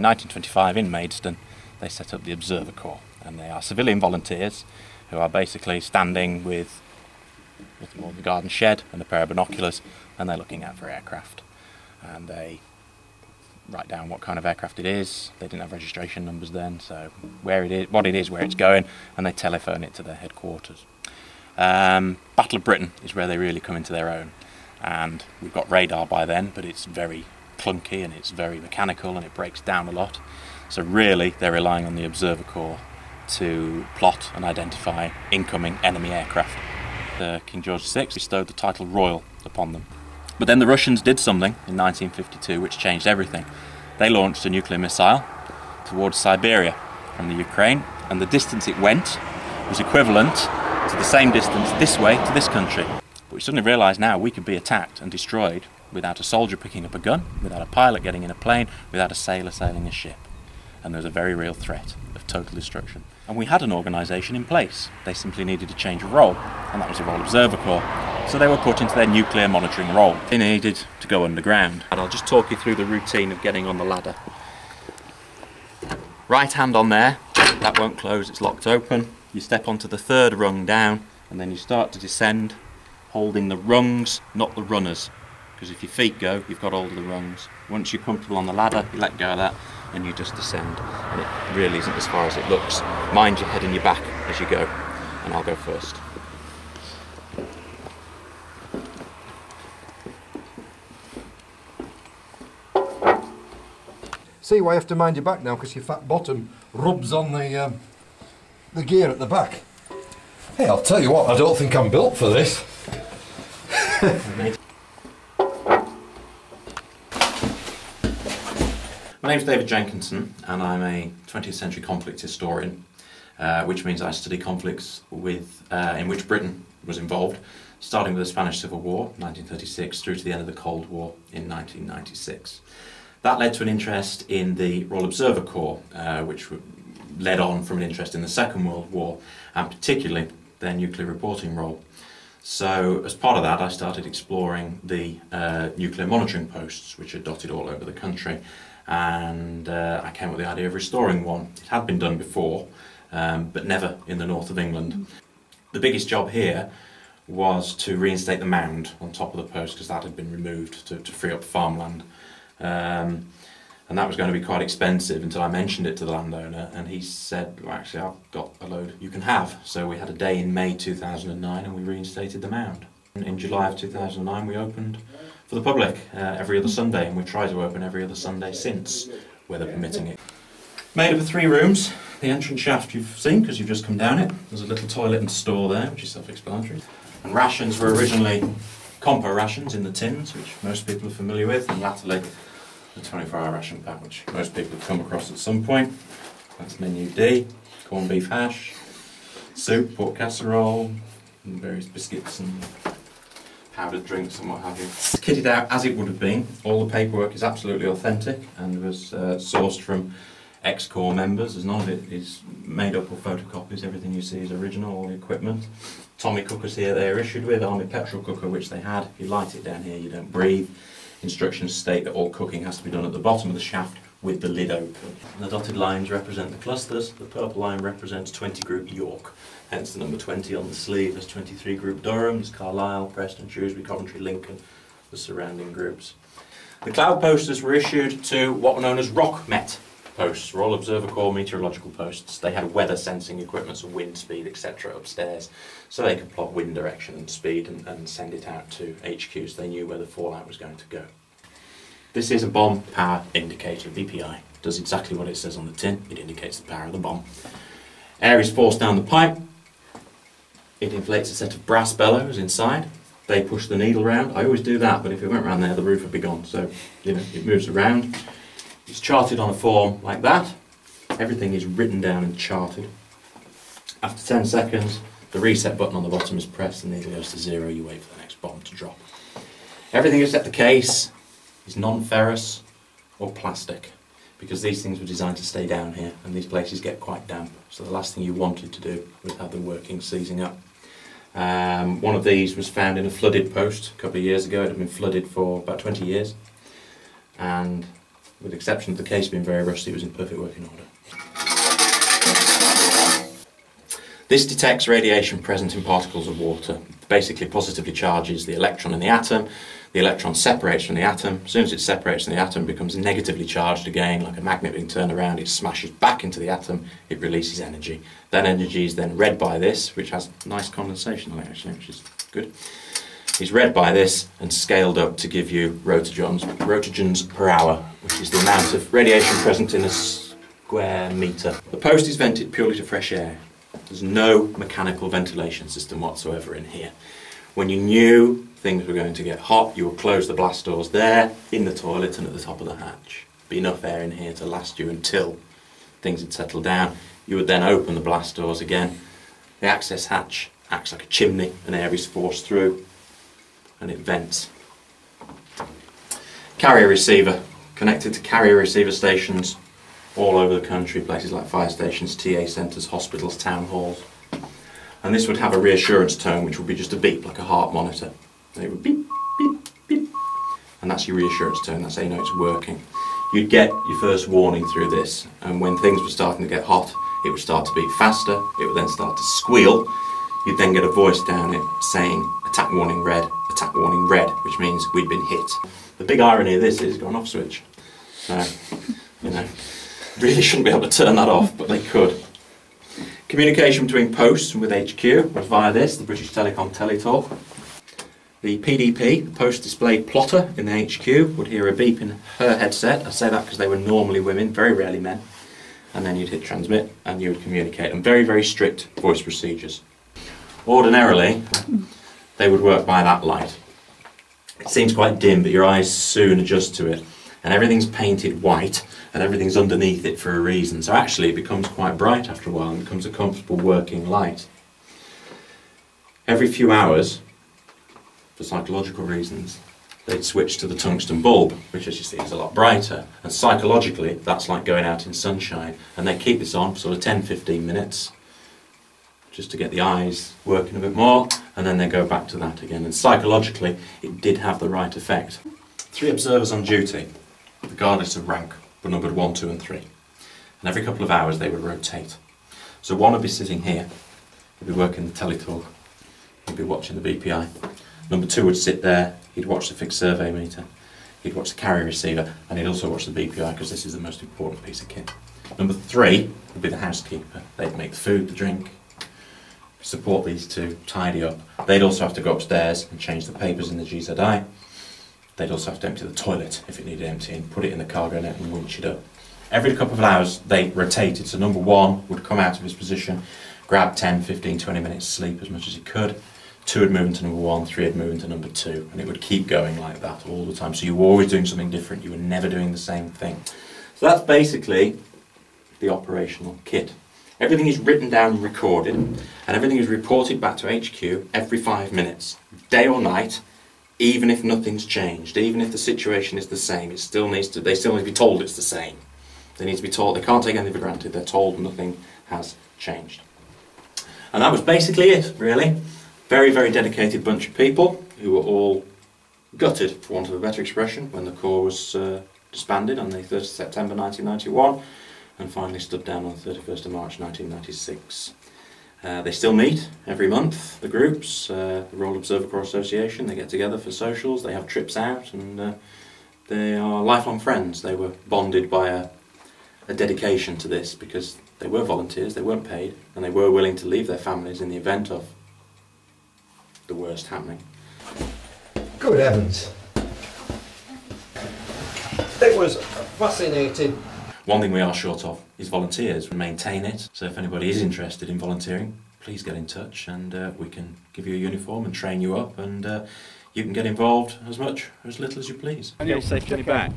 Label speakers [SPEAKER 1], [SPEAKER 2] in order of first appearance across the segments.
[SPEAKER 1] 1925 in Maidstone they set up the Observer Corps, and they are civilian volunteers who are basically standing with nothing more than a garden shed and a pair of binoculars, and they're looking out for aircraft, and they write down what kind of aircraft it is. They didn't have registration numbers then, so where it is, what it is, where it's going, and they telephone it to their headquarters. Battle of Britain is where they really come into their own, and we've got radar by then, but it's very clunky and it's very mechanical and it breaks down a lot. So really they're relying on the Observer Corps to plot and identify incoming enemy aircraft. King George VI bestowed the title Royal upon them. But then the Russians did something in 1952 which changed everything. They launched a nuclear missile towards Siberia from the Ukraine, and the distance it went was equivalent to the same distance this way to this country. But we suddenly realised now we could be attacked and destroyed without a soldier picking up a gun, without a pilot getting in a plane, without a sailor sailing a ship. And there was a very real threat of total destruction. And we had an organisation in place. They simply needed to change a role, and that was the Royal Observer Corps. So they were put into their nuclear monitoring role. They needed to go underground. And I'll just talk you through the routine of getting on the ladder. Right hand on there, that won't close, it's locked open. You step onto the third rung down, and then you start to descend, holding the rungs, not the runners. Because if your feet go, you've got hold of the rungs. Once you're comfortable on the ladder, you let go of that, and you just descend. And it really isn't as far as it looks. Mind your head and your back as you go, and I'll go first.
[SPEAKER 2] See why you have to mind your back now, because your fat bottom rubs on the gear at the back. Hey, I'll tell you what, I don't think I'm built for this.
[SPEAKER 1] My name's David Jenkinson, and I'm a 20th century conflict historian, which means I study conflicts in which Britain was involved, starting with the Spanish Civil War, 1936, through to the end of the Cold War in 1996. That led to an interest in the Royal Observer Corps, which led on from an interest in the Second World War, and particularly their nuclear reporting role. So as part of that, I started exploring the nuclear monitoring posts, which are dotted all over the country, and I came up with the idea of restoring one. It had been done before, but never in the north of England. The biggest job here was to reinstate the mound on top of the post, because that had been removed to free up farmland. And that was going to be quite expensive until I mentioned it to the landowner, and he said, well, actually I've got a load you can have. So we had a day in May 2009 and we reinstated the mound. In July of 2009 we opened for the public every other Sunday, and we've tried to open every other Sunday since, weather permitting it. Made up of 3 rooms. The entrance shaft you've seen because you've just come down it. There's a little toilet and store there, which is self-explanatory. And rations were originally compo rations in the tins, which most people are familiar with, and latterly the 24-hour ration pack, which most people have come across at some point. That's menu D, corned beef hash, soup, pork casserole, and various biscuits and powdered drinks and what have you. It's kitted out as it would have been. All the paperwork is absolutely authentic and was sourced from ex-corps members, as none of it is made up or photocopies. Everything you see is original, all the equipment. Tommy cookers here they are issued with, army petrol cooker which they had. If you light it down here you don't breathe. Instructions state that all cooking has to be done at the bottom of the shaft with the lid open. And the dotted lines represent the clusters. The purple line represents 20 Group York, hence the number 20 on the sleeve. There's 23 Group Durham, there's Carlisle, Preston, Shrewsbury, Coventry, Lincoln, the surrounding groups. The cloud posters were issued to what were known as ROC-MET posts, Royal Observer Corps meteorological posts. They had weather sensing equipment, so wind speed, etc. upstairs, so they could plot wind direction and speed and send it out to HQ so they knew where the fallout was going to go. This is a bomb power indicator, BPI. It does exactly what it says on the tin. It indicates the power of the bomb. Air is forced down the pipe. It inflates a set of brass bellows inside. They push the needle round. I always do that, but if it went round there, the roof would be gone. So, you know, it moves around. It's charted on a form like that. Everything is written down and charted. After 10 seconds, the reset button on the bottom is pressed, the needle goes to 0, you wait for the next bomb to drop. Everything except the case is non-ferrous or plastic, because these things were designed to stay down here, and these places get quite damp, so the last thing you wanted to do was have the working seizing up. One of these was found in a flooded post a couple of years ago. It had been flooded for about 20 years, and with the exception of the case being very rusty, it was in perfect working order. This detects radiation present in particles of water. Basically positively charges the electron in the atom. The electron separates from the atom. As soon as it separates from the atom, it becomes negatively charged again, like a magnet being turned around. It smashes back into the atom. It releases energy. That energy is then read by this, which has nice condensation on it actually, which is good. It's read by this and scaled up to give you rotogens per hour, which is the amount of radiation present in a square metre. The post is vented purely to fresh air. There's no mechanical ventilation system whatsoever in here. When you knew things were going to get hot, you would close the blast doors there, in the toilet and at the top of the hatch. Be enough air in here to last you until things had settled down. You would then open the blast doors again. The access hatch acts like a chimney, and air is forced through and it vents. Carrier receiver, connected to carrier receiver stations all over the country, places like fire stations, TA centres, hospitals, town halls. And this would have a reassurance tone, which would be just a beep, like a heart monitor. And it would beep, beep, beep. And that's your reassurance tone, that's how you know it's working. You'd get your first warning through this, and when things were starting to get hot, it would start to beat faster, it would then start to squeal. You'd then get a voice down it saying, attack warning red, which means we'd been hit. The big irony of this is it's got an off switch. So, you know, really shouldn't be able to turn that off, but they could. Communication between posts and with HQ was via this, the British Telecom Teletalk. The PDP, the Post Display Plotter in the HQ, would hear a beep in her headset. I say that because they were normally women, very rarely men. And then you'd hit transmit and you would communicate. And very, very strict voice procedures. Ordinarily, they would work by that light. It seems quite dim, but your eyes soon adjust to it. And everything's painted white, and everything's underneath it for a reason. So actually it becomes quite bright after a while and becomes a comfortable working light. Every few hours, for psychological reasons, they'd switch to the tungsten bulb, which as you see is a lot brighter. And psychologically, that's like going out in sunshine. And they keep this on for sort of 10-15 minutes, just to get the eyes working a bit more, and then they go back to that again. And psychologically, it did have the right effect. 3 observers on duty, regardless of rank, were numbered 1, 2 and 3. And every couple of hours they would rotate. So one would be sitting here, he'd be working the teletalk, he'd be watching the BPI. Number 2 would sit there, he'd watch the fixed survey meter, he'd watch the carrier receiver, and he'd also watch the BPI because this is the most important piece of kit. Number 3 would be the housekeeper. They'd make the food, the drink, support these 2, tidy up. They'd also have to go upstairs and change the papers in the GZI. They'd also have to empty the toilet if it needed emptying, put it in the cargo net and winch it up. Every couple of hours they rotated, so number 1 would come out of his position, grab 10, 15, 20 minutes sleep as much as he could. 2 would move into number 1, 3 would move into number 2, and it would keep going like that all the time. So you were always doing something different, you were never doing the same thing. So that's basically the operational kit. Everything is written down and recorded, and everything is reported back to HQ every 5 minutes, day or night. Even if nothing's changed, even if the situation is the same, it still needs to. They still need to be told it's the same. They need to be told. They can't take anything for granted. They're told nothing has changed. And that was basically it, really. Very, very dedicated bunch of people who were all gutted, for want of a better expression, when the Corps was disbanded on the 30th of September 1991, and finally stood down on the 31st of March 1996. They still meet every month, the groups, the Royal Observer Corps Association. They get together for socials, they have trips out, and they are lifelong friends. They were bonded by a dedication to this because they were volunteers, they weren't paid, and they were willing to leave their families in the event of the worst happening.
[SPEAKER 2] Good heavens. It was fascinating.
[SPEAKER 1] One thing we are short of is volunteers. We maintain it, so if anybody is interested in volunteering, please get in touch and we can give you a uniform and train you up, and you can get involved as much or as little as you please.
[SPEAKER 3] And you'll safe journey back.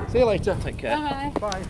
[SPEAKER 2] See you later.
[SPEAKER 3] Take care.
[SPEAKER 4] Bye.
[SPEAKER 2] Bye.